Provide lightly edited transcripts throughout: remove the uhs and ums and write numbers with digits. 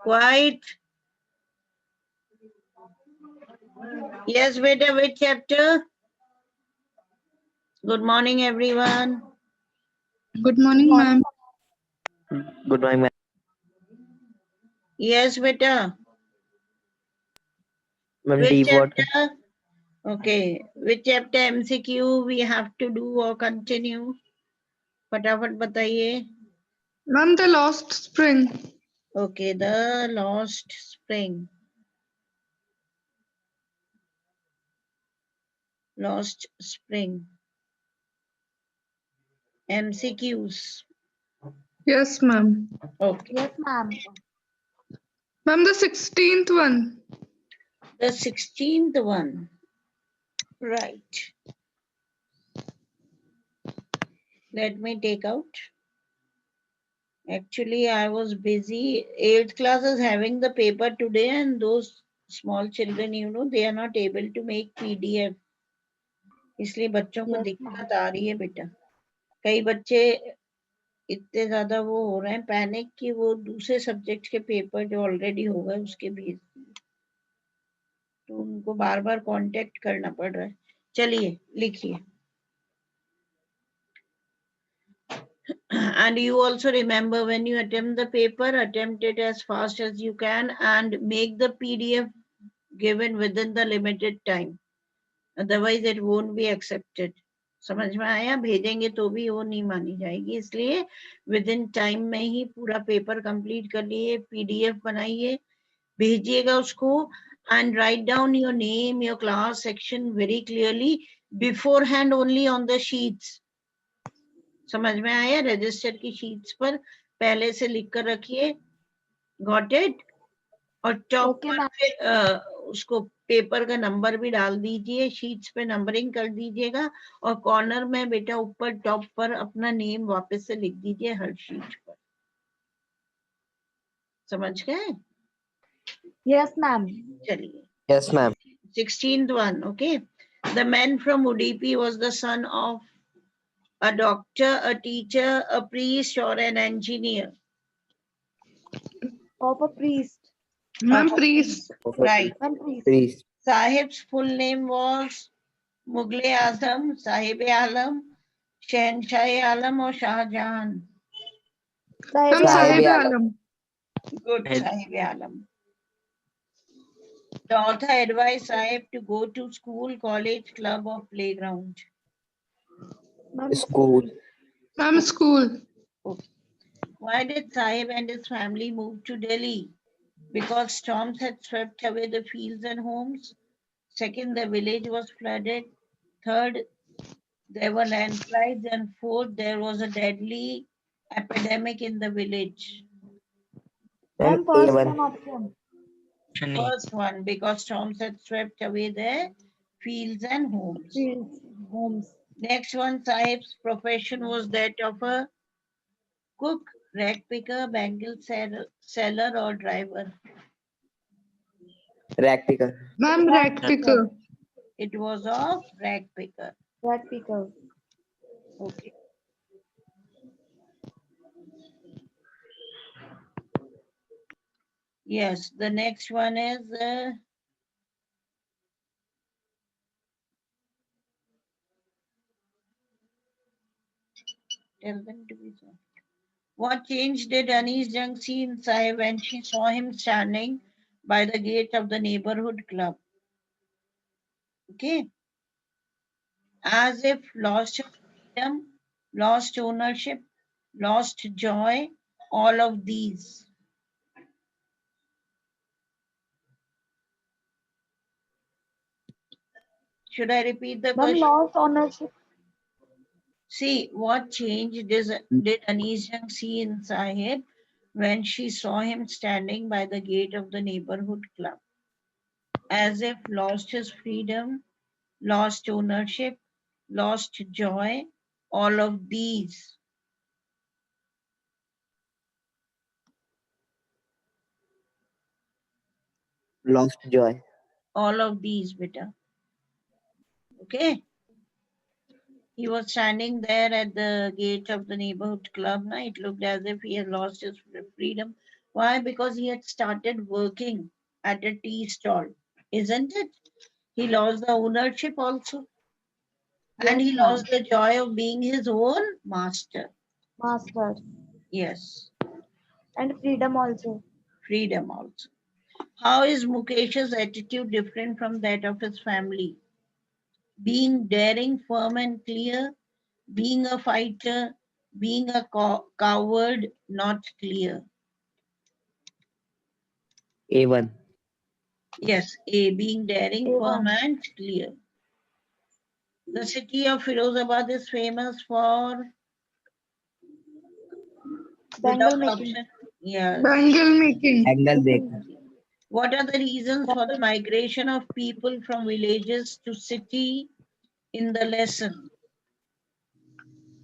Quiet. Yes, beta, which chapter? Good morning, everyone. Good morning, ma'am. Good morning, ma'am. Yes, beta. Ma'am, Which what? chapter? Okay. Which chapter MCQ we have to do or continue? फटाफट बताइए. Ma'am, the lost spring. Okay, the lost spring. Lost spring. MCQs. Yes, ma'am. Okay. Yes, ma'am. Ma'am, the 16th one. The 16th one. Right. Let me take out. Actually, I was busy. 8th class is having the paper today, and those small children, they are not able to make PDF. इसलिए बच्चों को Yes, दिक्कत आ रही है बेटा. कई बच्चे इतने ज्यादा वो हो रहे हैं पैनिक कि वो दूसरे सब्जेक्ट के पेपर जो ऑलरेडी हो गए उसके भेज दिए, तो उनको बार बार कांटेक्ट करना पड़ रहा है. चलिए लिखिए. And you also remember, when you attempt the paper, attempt it as fast as you can and make the PDF given within the limited time. Otherwise it won't be accepted. समझ में आया? भेजेंगे तो भी वो नहीं मानी जाएगी, इसलिए विद इन टाइम में ही पूरा पेपर कंप्लीट कर लिए, PDF बनाइए, भेजिएगा उसको, and write down your name, your class, section very clearly beforehand only on the sheets. समझ में आया? रजिस्टर की शीट्स पर पहले से लिख कर रखिए. Got it? और टॉप Okay, पर फिर उसको पेपर का नंबर भी डाल दीजिए, शीट्स पे नंबरिंग कर दीजिएगा, और कॉर्नर में बेटा ऊपर टॉप पर अपना नेम वापस से लिख दीजिए हर शीट पर. समझ गए? Yes, ma'am. चलिए. Yes, ma'am. 16th one. Okay. The man from Udupi was the son of a doctor, a teacher, a priest, or an engineer. Of a priest. Ma'am, Of a priest. Right. Ma'am, priest. Please. Sahib's full name was Mughal Azam, Sahib Alam, Shahenshah Alam, or Shah Jahan. Ma'am, Sahib Sahib Alam. Alam. Good, Sahib Alam. The author advised Sahib to go to school, college, club, or playground. Ma'am, School. Ma'am, school. Okay. Why did Sahib and his family move to Delhi? Because storms had swept away the fields and homes. Second, the village was flooded. Third, there were landslides. And fourth, there was a deadly epidemic in the village. Ma'am, Ma'am, first A1. one option. First one, because storms had swept away their fields and homes. Fields, homes. Next one, Sahib's profession was that of a cook, rag picker, bangle seller, or driver. Rag picker. Ma'am, rag picker. It was of rag picker. Rag picker. Okay. Yes, the next one is tell them to be soft. What change did Anis Jung see in Sahib when she saw him standing by the gate of the neighborhood club? Okay. As if lost freedom, lost ownership, lost joy, all of these. Should I repeat the Ma'am, question? lost ownership. See, what change did Anis Jung see in Sahib when she saw him standing by the gate of the neighborhood club? As if lost his freedom, lost ownership, lost joy, all of these. Lost joy. All of these, beta. Okay. He was standing there at the gate of the neighborhood club. Now it looked as if he had lost his freedom. Why? Because he had started working at a tea stall, isn't it? He lost the ownership also, and Yes, he ma'am. lost the joy of being his own master. Master. Yes, And freedom also. freedom also. How is Mukesh's attitude different from that of his family? Being daring, firm, and clear, being a fighter, being a coward, not clear. A1. Yes, A, being daring, firm, A1. and clear. The city of Firozabad is famous for, without Bangle making. option, yes. Bangle making. Angle Making. breaker. What are the reasons for the migration of people from villages to city in the lesson?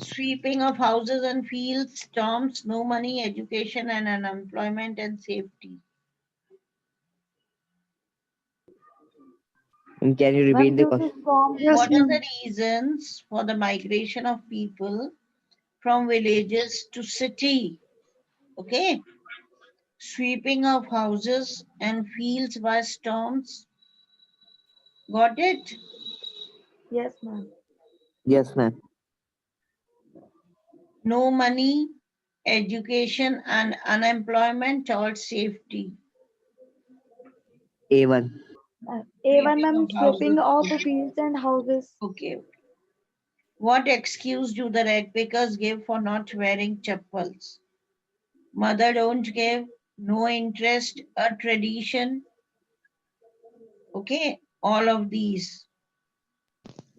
Sweeping of houses and fields, storms, no money, education and unemployment and safety. Can you Ma'am, repeat the due to question? storm. Yes, What are ma'am. the reasons for the migration of people from villages to city? Okay. Sweeping of houses and fields by storms. Got it? Yes, ma'am. Yes, ma'am. No money, education and unemployment or safety. A1. A1, Sweeping ma'am, of sweeping houses. of fields and houses. Okay. What excuse do the rag pickers give for not wearing chappals? Mother don't give, no interest, a tradition. Okay, all of these.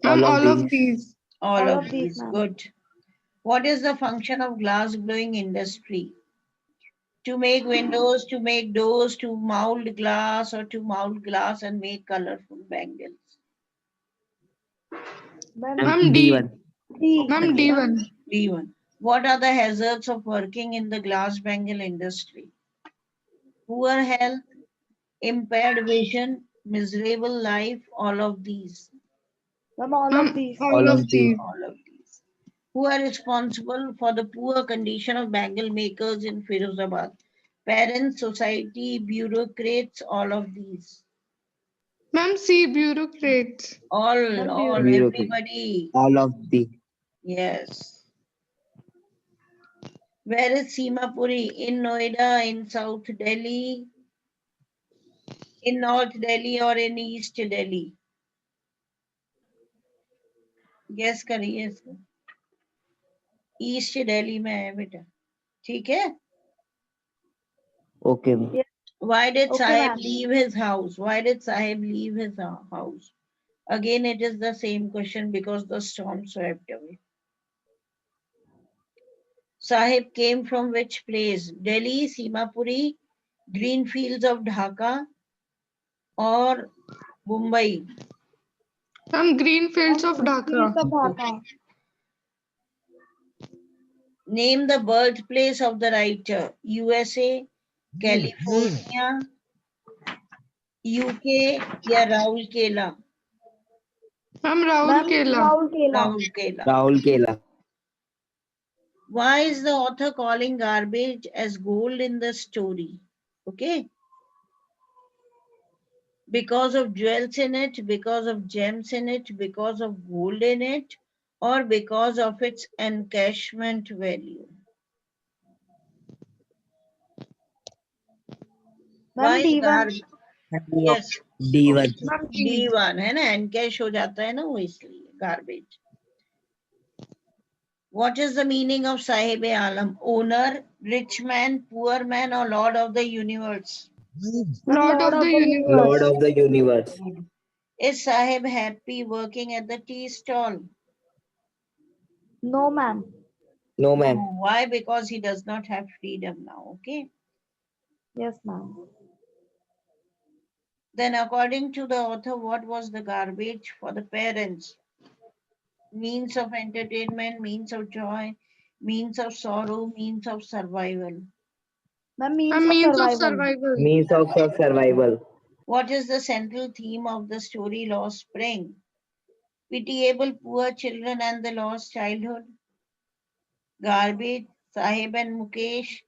Ma'am, All of all of these. these. All All of of these, these. ma'am. Good. What is the function of glass blowing industry? To make windows, to make doors, to mold glass or to mold glass and make colorful bangles. Ma'am, And Ma'am, D. D1. D. Ma'am, Okay, D1. B1. What are the hazards of working in the glass bangle industry? Poor health, impaired vision, miserable life, all of these. Ma'am, all of Ma'am, these. all All of of these. these. All of these. Who are responsible for the poor condition of bangle makers in Firozabad? Parents, society, bureaucrats, all of these. Ma'am, C. Bureaucrats. Ma'am, All, Bureaucrat. everybody. All of the. Yes. Where is Simapuri? In Noida, in South Delhi, in North Delhi, or in East Delhi? Guess करिए इसको. East Delhi में है बेटा. ठीक है. Okay, ma'am. Yes. Why did Okay, Sahib ma'am. leave his house? Why did Sahib leave his house? Again, it is the same question because the storm swept away. Sahib came from which place? Delhi, Simapuri, green fields of Dhaka, or Mumbai? Ma'am, green fields Ma'am, of fields Dhaka. of Dhaka. Name the birthplace of the writer. USA, California, UK, या Rourkela. Ma'am, Rahul Ma'am, Kela. Rahul Kela. Rourkela. Rahul Kela. Why is the author calling garbage as gold in the story? Okay. Because of jewels in it, because of gems in it, because of gold in it, or because of its encashment value. Ma'am, Why D1. garbage? Yes, D1. Ma'am, D. D1 है ना, encash हो जाता है ना वो, इसलिए garbage. What is the meaning of Sahib Alam? Owner, rich man, poor man, or Lord of the universe? Ma'am, Lord Lord of the of the Lord universe. universe. of the universe. Is Sahib happy working at the tea stall? No, ma'am. No, ma'am. No. Why? Because he does not have freedom now. Okay. Yes, ma'am. Then, according to the author, what was the garbage for the parents? Means of entertainment, means of joy, means of sorrow, means of survival. Ma'am, means Ma'am, of means of survival. survival. Means of survival. What is the central theme of the story Lost Spring? Pitiable poor children and the lost childhood, Garbage, Sahib and Mukesh,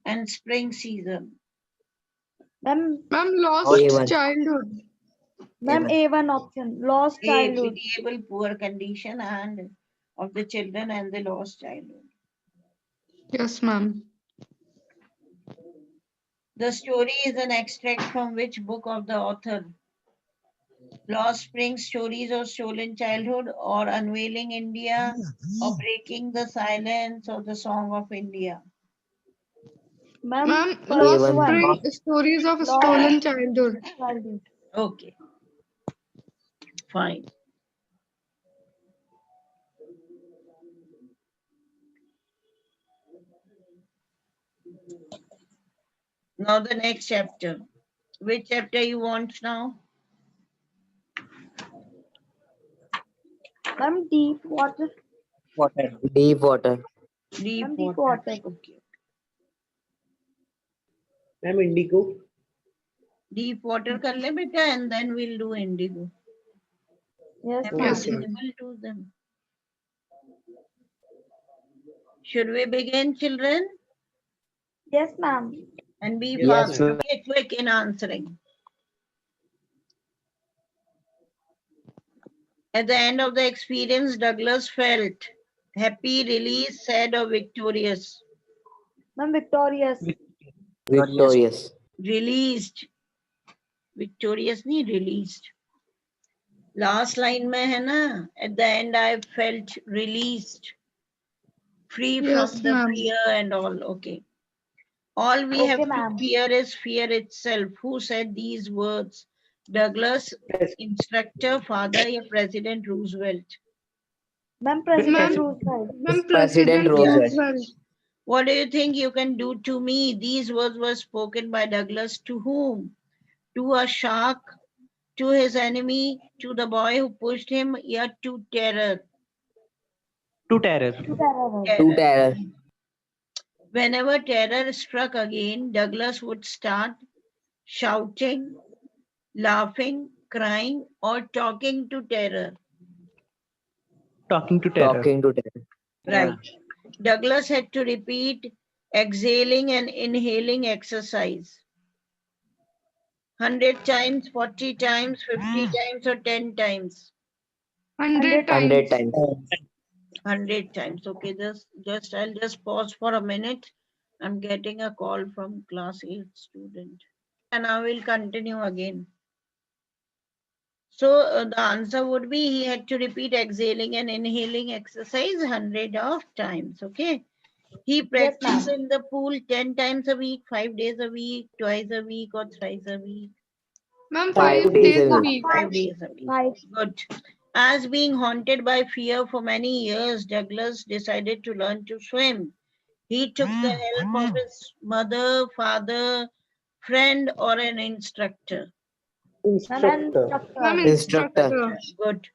and Spring Season. Ma'am, Ma'am, lost A1. childhood. ma'am, A1. A1 option. Lost A, childhood. pitiable poor condition and of the children and the lost childhood. Yes, ma'am. The story is an extract from which book of the author? Lost Spring, Stories of Stolen Childhood, or Unveiling India, or Breaking the Silence, or The Song of India. Ma'am, Ma'am, first lost A1. one. spring stories of Lost stolen childhood. childhood. Okay, fine. Now the next chapter. Which chapter you want now? Ma'am, deep water. Water. Deep water. Deep Ma'am, deep water. water. Okay. Ma'am, indigo. Deep water kar le beta, and then we'll do indigo. Yes, Am I ma'am. Yes, ma'am. visible to them? Should we begin, children? Yes, ma'am. And be Yes, fast, ma'am. okay? Quick in answering. At the end of the experience, Douglas felt happy, released, sad, or victorious. Ma'am, victorious. Victorious. Released. Victorious नहीं released. Last line में है ना, at the end I felt released, free from Yes, the ma'am. fear and all. Okay. All we Okay, have to ma'am. fear is fear itself. Who said these words? Douglas, instructor, father, या President Roosevelt? Ma'am, President Ma'am, Roosevelt. ma'am, President President Yes. Roosevelt. Roosevelt. What do you think you can do to me? These words were spoken by Douglas to whom? To a shark, to his enemy, to the boy who pushed him, yeah, to terror. To terror. To terror. To terror. Whenever terror struck again, Douglas would start shouting, laughing, crying, or talking to terror. Talking to terror. Talking to terror. Right. Douglas had to repeat exhaling and inhaling exercise 100 times, 40 times, 50 times, or 10 times. 100 100 times. times. 100 times. Okay, I'll just pause for a minute. I'm getting a call from class 8 student. And I will continue again. So the answer would be he had to repeat exhaling and inhaling exercise 100 of times. Okay. He Yes, practiced ma'am. in the pool 10 times a week, 5 days a week, twice a week, or thrice a week. Ma'am, 5 5 days days a a week. week. 5 days a week. Five. Good. As being haunted by fear for many years, Douglas decided to learn to swim. He took the help of his mother, father, friend, or an instructor. Ma'am, Instructor. Ma'am, instructor. instructor. Good.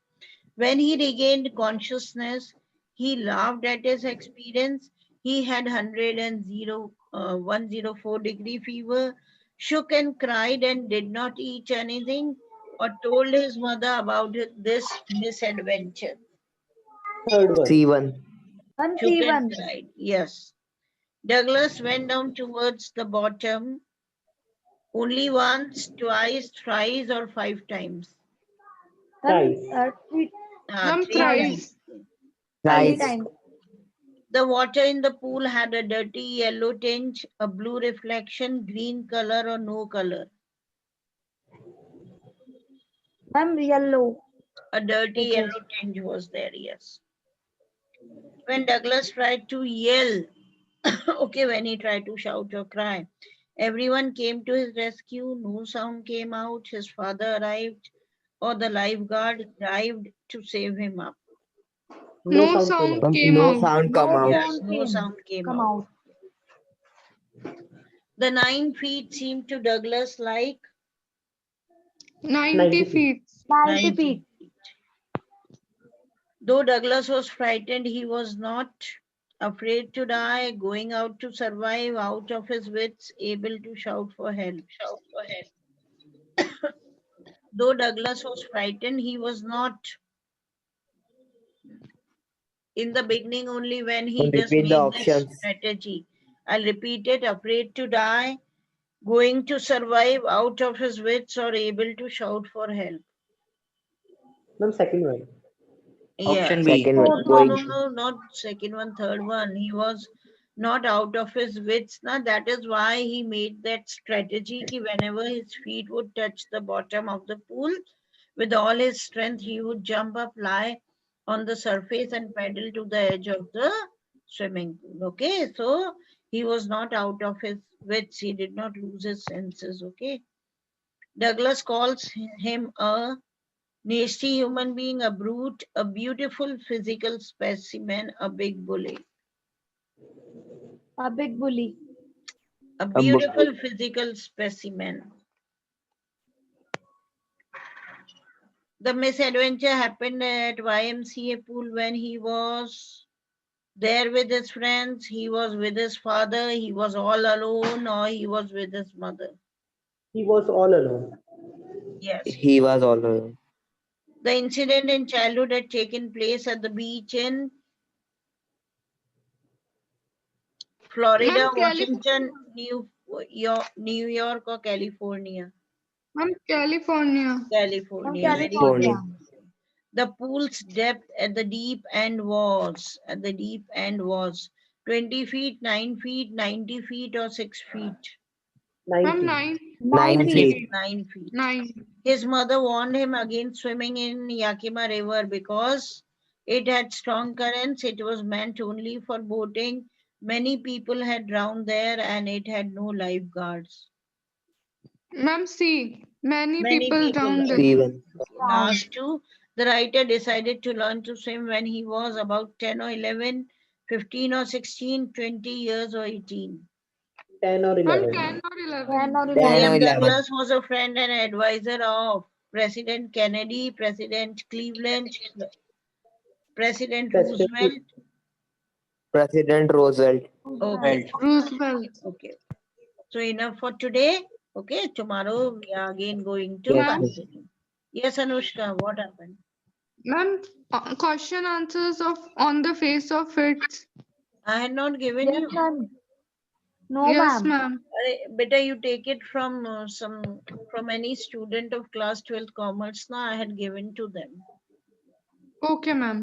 When he regained consciousness, he laughed at his experience. He had 104-degree fever, shook and cried and did not eat anything, or told his mother about this misadventure. Third one. C1. Ma'am, Shook and C1. cried. Yes. Douglas went down towards the bottom only once, twice, thrice, or 5 times. Ma'am, Thrice. three, Ma'am, 3 times. thrice. three Thrice. times. The water in the pool had a dirty yellow tinge, a blue reflection, green color, or no color. Ma'am, yellow. A dirty It was. yellow tinge was there, yes. When Douglas tried to yell, okay, when he tried to shout or cry, everyone came to his rescue. No sound came out. His father arrived, or the lifeguard arrived to save him up. No No sound sound came out. came No out. sound come No out. Yes, sound no sound came come out. out. The 9 feet seemed to Douglas like 90 90 feet. 90 90 feet. feet. Though Douglas was frightened, he was not afraid to die, going out to survive, out of his wits, able to shout for help. Though Douglas was frightened, he was not in the beginning only when he just Repeat the made this options. strategy. I'll repeat it. Afraid to die, going to survive, out of his wits, or able to shout for help. Ma'am, second one. Yes. Second one. No, Going. no, no, not second one, third one. He was not out of his wits. Now that is why he made that strategy ki whenever his feet would touch the bottom of the pool, with all his strength, he would jump up, lie on the surface and paddle to the edge of the swimming pool. Okay, so he was not out of his wits. He did not lose his senses. Okay. Douglas calls him a nasty human being, a brute, a beautiful physical specimen, a big bully. A big bully. A A beautiful physical specimen. The misadventure happened at YMCA pool when he was there with his friends, he was with his father, he was all alone, or he was with his mother. He was all alone. Yes. He was all alone. The incident in childhood had taken place at the beach in Florida, Ma'am, Washington, New York, or California. California. California. Very California. good. The pool's depth at the deep end was 20 feet, 9 feet, 90 feet, or 6 feet. 9 Ma'am, feet. 9 9 feet. feet. 9 feet. 9. His mother warned him against swimming in Yakima River because it had strong currents. It was meant only for boating. Many people had drowned there and it had no lifeguards. Ma'am, C. Many Many people people. drowned there. Steven. Last two, the writer decided to learn to swim when he was about 10 or 11, 15 or 16, 20 years or 18. 10 or Ma'am, 11. 10 or 10 11. or 10 or 11. William 11. Douglas was a friend and advisor of President Kennedy, President Cleveland, President President Roosevelt. President Roosevelt. Okay, Roosevelt. okay. So enough for today. Okay, tomorrow we are again going to Yes, Ma'am, miss. continue. Yes, Anushka, what happened? ma'am, question answers of on the face of it. I had not given Yes, you. ma'am. No, Yes, ma'am. ma'am. Better you take it from from any student of class 12th commerce. Now I had given to them. Okay, ma'am.